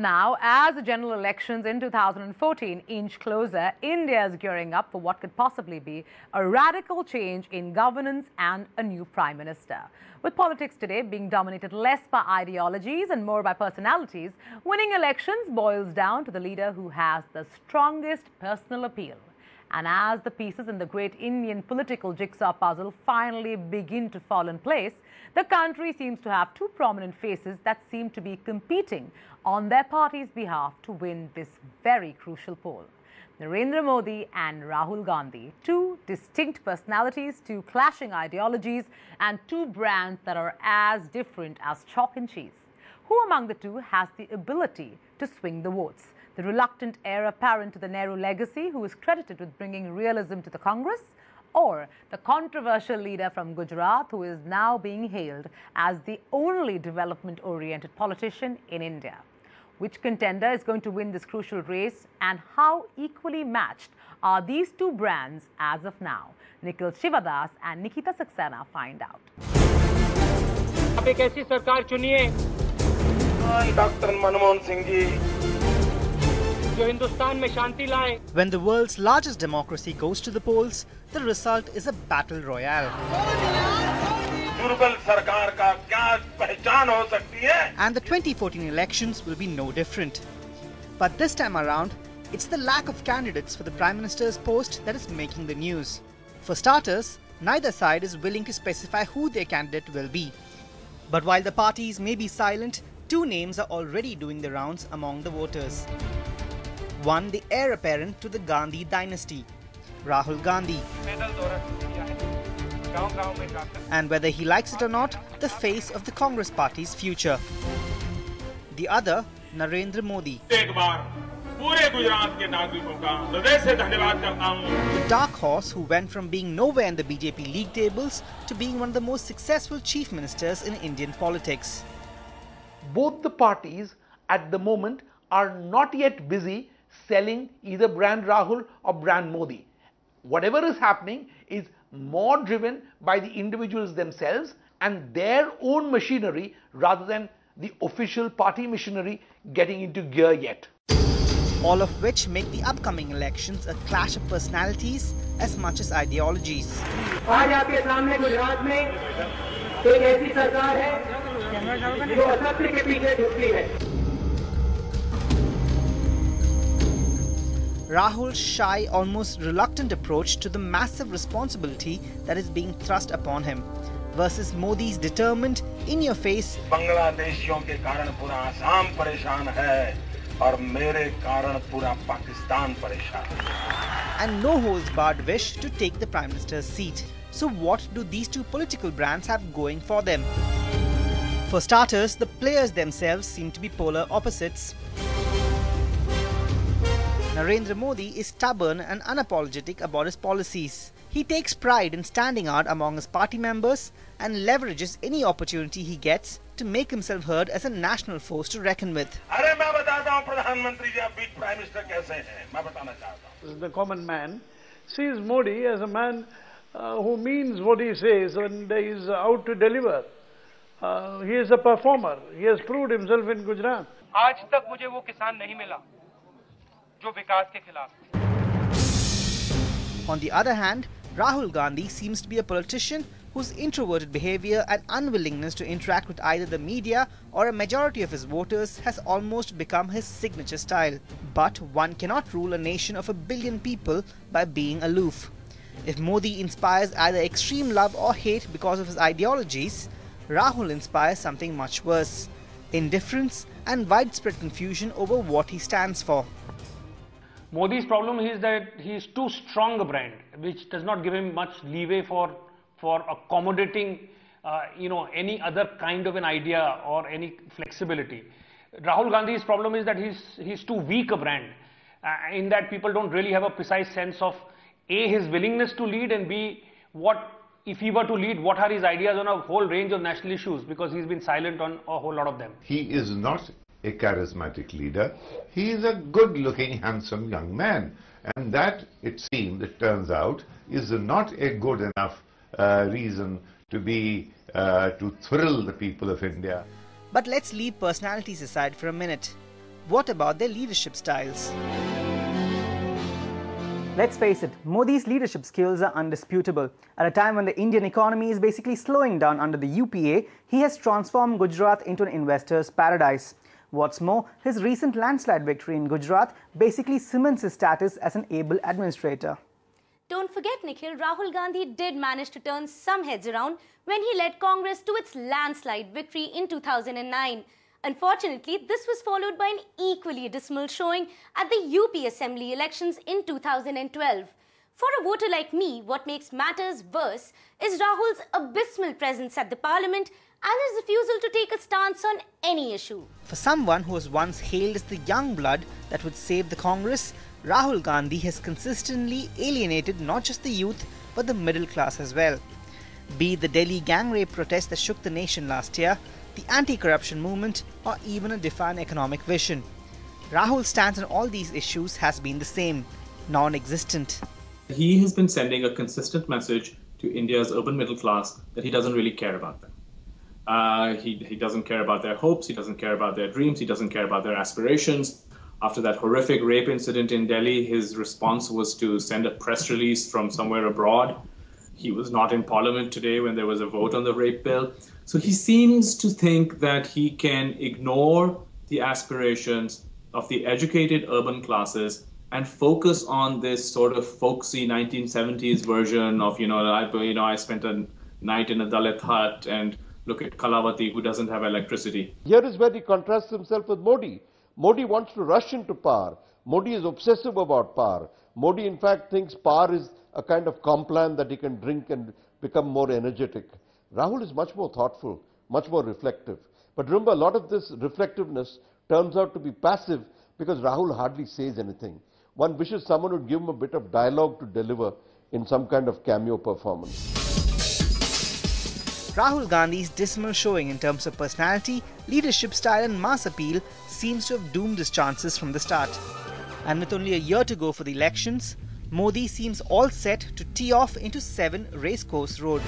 Now, as the general elections in 2014 inch closer, India is gearing up for what could possibly be a radical change in governance and a new prime minister. With politics today being dominated less by ideologies and more by personalities, winning elections boils down to the leader who has the strongest personal appeal. And as the pieces in the great Indian political jigsaw puzzle finally begin to fall in place, the country seems to have two prominent faces that seem to be competing on their party's behalf to win this very crucial poll. Narendra Modi and Rahul Gandhi, two distinct personalities, two clashing ideologies, and two brands that are as different as chalk and cheese. Who among the two has the ability to swing the votes? The reluctant heir apparent to the Nehru legacy who is credited with bringing realism to the Congress, or the controversial leader from Gujarat who is now being hailed as the only development-oriented politician in India? Which contender is going to win this crucial race, and how equally matched are these two brands as of now? Nikhil Shivadas and Nikita Saxena find out. आप एक ऐसी सरकार चुनिए doctor Manmohan Singh ji जो हिंदुस्तान में शांति लाए. When the world's largest democracy goes to the polls, the result is a battle royale. दुर्बल सरकार का क्या पहचान हो सकती है? And the 2014 elections will be no different. But this time around, it's the lack of candidates for the Prime Minister's post that is making the news. For starters, neither side is willing to specify who their candidate will be. But while the parties may be silent, two names are already doing the rounds among the voters. One, the heir apparent to the Gandhi dynasty, Rahul Gandhi. And whether he likes it or not, the face of the Congress party's future. The other, Narendra Modi. The dark horse who went from being nowhere in the BJP league tables to being one of the most successful chief ministers in Indian politics. Both the parties at the moment are not yet busy selling either brand Rahul or brand Modi. Whatever is happening is more driven by the individuals themselves and their own machinery rather than the official party machinery getting into gear yet. All of which make the upcoming elections a clash of personalities as much as ideologies. आज आपके सामने गुजरात में एक ऐसी सरकार है जो असत्य के पीछे झुकती है. Rahul's shy, almost reluctant approach to the massive responsibility that is being thrust upon him versus Modi's determined, in-your-face बांग्लादेशियों के कारण पूरा आसाम परेशान है और मेरे कारण पूरा पाकिस्तान परेशान है. And no-holds-barred wish to take the Prime Minister's seat. So what do these two political brands have going for them? For starters, the players themselves seem to be polar opposites. Narendra Modi is stubborn and unapologetic about his policies. He takes pride in standing out among his party members and leverages any opportunity he gets to make himself heard as a national force to reckon with. The common man sees Modi as a man who means what he says and is out to deliver. He is a performer. He has proved himself in Gujarat. आज तक मुझे वो किसान नहीं मिला जो विकास के खिलाफ. On the other hand, Rahul Gandhi seems to be a politician whose introverted behavior and unwillingness to interact with either the media or a majority of his voters has almost become his signature style. But one cannot rule a nation of 1 billion people by being aloof. If Modi inspires either extreme love or hate because of his ideologies, Rahul inspires something much worse: indifference and widespread confusion over what he stands for. Modi's problem is that he is too strong a brand, which does not give him much leeway for accommodating, any other kind of an idea or any flexibility. Rahul Gandhi's problem is that he's too weak a brand, in that people don't really have a precise sense of A, his willingness to lead, and B, if he were to lead, what are his ideas on a whole range of national issues, because he's been silent on a whole lot of them. He is not a charismatic leader. He is a good-looking, handsome young man, and that, it turns out, is not a good enough reason to thrill the people of India. But let's leave personalities aside for a minute. What about their leadership styles? Let's face it, Modi's leadership skills are undisputable. At a time when the Indian economy is basically slowing down under the UPA, he has transformed Gujarat into an investor's paradise. What's more, his recent landslide victory in Gujarat basically cements his status as an able administrator. Don't forget, Nikhil, Rahul Gandhi did manage to turn some heads around when he led Congress to its landslide victory in 2009. Unfortunately, this was followed by an equally dismal showing at the UP Assembly elections in 2012. For a voter like me, what makes matters worse is Rahul's abysmal presence at the parliament and his refusal to take a stance on any issue. For someone who was once hailed as the young blood that would save the Congress, Rahul Gandhi has consistently alienated not just the youth but the middle class as well. Be it the Delhi gang rape protest that shook the nation last year, the anti-corruption movement, or even a defiant economic vision. Rahul's stance on all these issues has been the same, non-existent. He has been sending a consistent message to India's urban middle class that he doesn't really care about them. He doesn't care about their hopes, he doesn't care about their dreams, he doesn't care about their aspirations. After that horrific rape incident in Delhi, his response was to send a press release from somewhere abroad. He was not in Parliament today when there was a vote on the rape bill. So he seems to think that he can ignore the aspirations of the educated urban classes and focus on this sort of folksy 1970s version of, I spent a night in a Dalit hut and look at Kalavati who doesn't have electricity. Here is where he contrasts himself with Modi. Modi wants to rush into power. Modi is obsessive about power. Modi in fact thinks power is a kind of complan that he can drink and become more energetic. Rahul is much more thoughtful, much more reflective. But remember, a lot of this reflectiveness turns out to be passive because Rahul hardly says anything. One wishes someone would give him a bit of dialogue to deliver in some kind of cameo performance. Rahul Gandhi's dismal showing in terms of personality, leadership style and mass appeal seems to have doomed his chances from the start. And with only a year to go for the elections, Modi seems all set to tee off into 7 Racecourse Road.